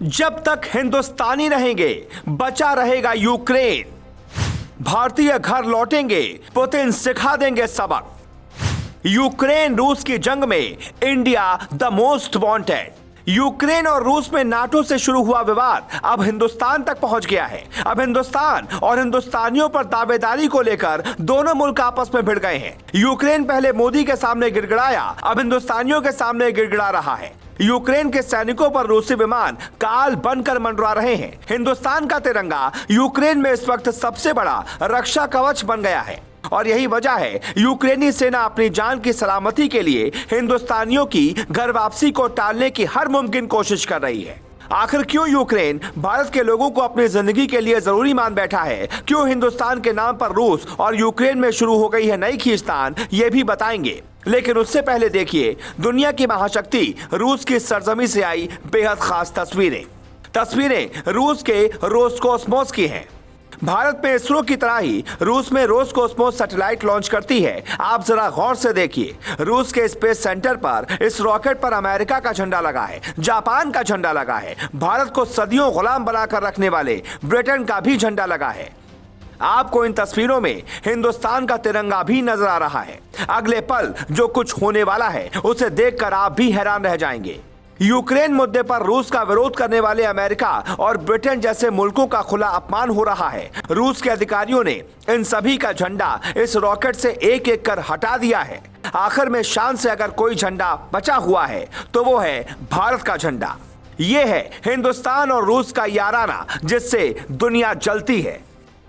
जब तक हिंदुस्तानी रहेंगे बचा रहेगा यूक्रेन। भारतीय घर लौटेंगे, पुतिन सिखा देंगे सबक। यूक्रेन रूस की जंग में India the most wanted. Ukraine और रूस में नाटो से शुरू हुआ विवाद अब हिंदुस्तान तक पहुंच गया है। अब हिंदुस्तान और हिंदुस्तानियों पर दावेदारी को लेकर दोनों मुल्क आपस में भिड़ गए हैं। यूक्रेन पहले मोदी के सामने गिड़गिड़ाया, अब हिंदुस्तानियों के सामने गिड़गिड़ा रहा है। यूक्रेन के सैनिकों पर रूसी विमान काल बनकर मंडरा रहे हैं। हिंदुस्तान का तिरंगा यूक्रेन में इस वक्त सबसे बड़ा रक्षा कवच बन गया है और यही वजह है यूक्रेनी सेना अपनी जान की सलामती के लिए हिंदुस्तानियों की घर वापसी को टालने की हर मुमकिन कोशिश कर रही है। आखिर क्यों यूक्रेन भारत के लोगों को अपनी जिंदगी के लिए जरूरी मान बैठा है? क्यों हिंदुस्तान के नाम पर रूस और यूक्रेन में शुरू हो गई है नई खींचतान, ये भी बताएंगे। लेकिन उससे पहले देखिए दुनिया की महाशक्ति रूस की सरजमी से आई बेहद खास तस्वीरें रूस के रोसकोस्मोस की हैं। भारत में इसरो की तरह ही रूस में रोसकोस्मोस सैटेलाइट लॉन्च करती है। आप जरा गौर से देखिए, रूस के स्पेस सेंटर पर इस रॉकेट पर अमेरिका का झंडा लगा है, जापान का झंडा लगा है, भारत को सदियों गुलाम बनाकर रखने वाले ब्रिटेन का भी झंडा लगा है। आपको इन तस्वीरों में हिंदुस्तान का तिरंगा भी नजर आ रहा है। अगले पल जो कुछ होने वाला है उसे देखकर आप भी हैरान रह जाएंगे। यूक्रेन मुद्दे पर रूस का विरोध करने वाले अमेरिका और ब्रिटेन जैसे मुल्कों का खुला अपमान हो रहा है। रूस के अधिकारियों ने इन सभी का झंडा इस रॉकेट से एक एक कर हटा दिया है। आखिर में शान से अगर कोई झंडा बचा हुआ है तो वो है भारत का झंडा। ये है हिंदुस्तान और रूस का याराना जिससे दुनिया जलती है।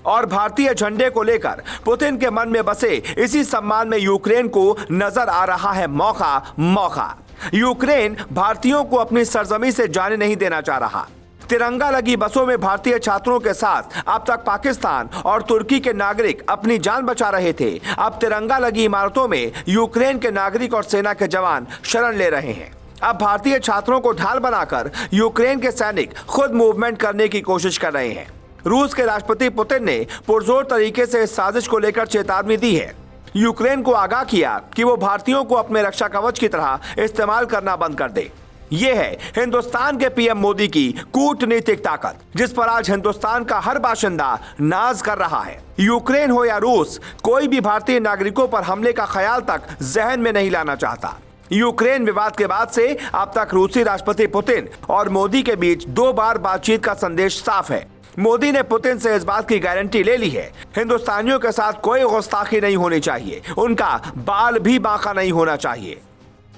और भारतीय झंडे को लेकर पुतिन के मन में बसे इसी सम्मान में यूक्रेन को नजर आ रहा है मौका। यूक्रेन भारतीयों को अपनी सरजमी से जाने नहीं देना चाह रहा। तिरंगा लगी बसों में भारतीय छात्रों के साथ अब तक पाकिस्तान और तुर्की के नागरिक अपनी जान बचा रहे थे। अब तिरंगा लगी इमारतों में यूक्रेन के नागरिक और सेना के जवान शरण ले रहे हैं। अब भारतीय छात्रों को ढाल बनाकर यूक्रेन के सैनिक खुद मूवमेंट करने की कोशिश कर रहे हैं। रूस के राष्ट्रपति पुतिन ने पुरजोर तरीके से इस साजिश को लेकर चेतावनी दी है। यूक्रेन को आगाह किया कि वो भारतीयों को अपने रक्षा कवच की तरह इस्तेमाल करना बंद कर दे। ये है हिंदुस्तान के पीएम मोदी की कूटनीतिक ताकत, जिस पर आज हिंदुस्तान का हर बाशिंदा नाज कर रहा है। यूक्रेन हो या रूस, कोई भी भारतीय नागरिकों पर हमले का ख्याल तक जहन में नहीं लाना चाहता। यूक्रेन विवाद के बाद से अब तक रूसी राष्ट्रपति पुतिन और मोदी के बीच 2 बार बातचीत का संदेश साफ है। मोदी ने पुतिन से इस बात की गारंटी ले ली है, हिंदुस्तानियों के साथ कोई गुस्ताखी नहीं होनी चाहिए, उनका बाल भी बांका नहीं होना चाहिए।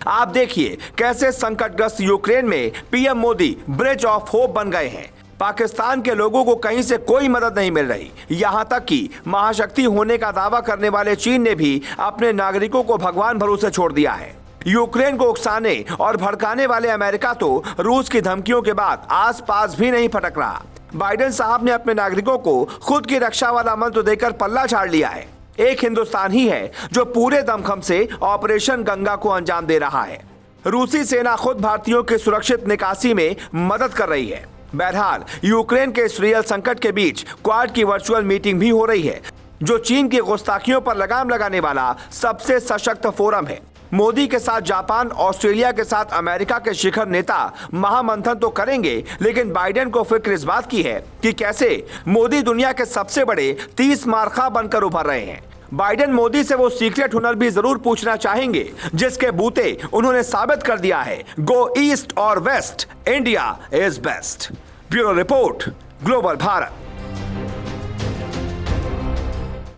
आप देखिए कैसे संकटग्रस्त यूक्रेन में PM Modi bridge of hope बन गए हैं। पाकिस्तान के लोगों को कहीं से कोई मदद नहीं मिल रही। यहां तक कि महाशक्ति होने का दावा करने वाले चीन ने भी अपने नागरिकों को भगवान भरोसे छोड़ दिया है। यूक्रेन को उकसाने और भड़काने वाले अमेरिका तो रूस की धमकियों के बाद आस पास भी नहीं फटक रहा। बाइडेन साहब ने अपने नागरिकों को खुद की रक्षा वाला मंत्र देकर पल्ला झाड़ लिया है। एक हिंदुस्तान ही है जो पूरे दमखम से ऑपरेशन गंगा को अंजाम दे रहा है। रूसी सेना खुद भारतीयों के सुरक्षित निकासी में मदद कर रही है। बहरहाल यूक्रेन के इस रियल संकट के बीच क्वाड की वर्चुअल मीटिंग भी हो रही है, जो चीन की गुस्ताखियों पर लगाम लगाने वाला सबसे सशक्त फोरम है। मोदी के साथ जापान, ऑस्ट्रेलिया के साथ अमेरिका के शिखर नेता महामंथन तो करेंगे, लेकिन बाइडेन को फिक्र इस बात की है कि कैसे मोदी दुनिया के सबसे बड़े 30 मार्खा बनकर उभर रहे हैं। बाइडेन मोदी से वो सीक्रेट हुनर भी जरूर पूछना चाहेंगे जिसके बूते उन्होंने साबित कर दिया है। गो ईस्ट और west, India is best. Bureau report, global Bharat.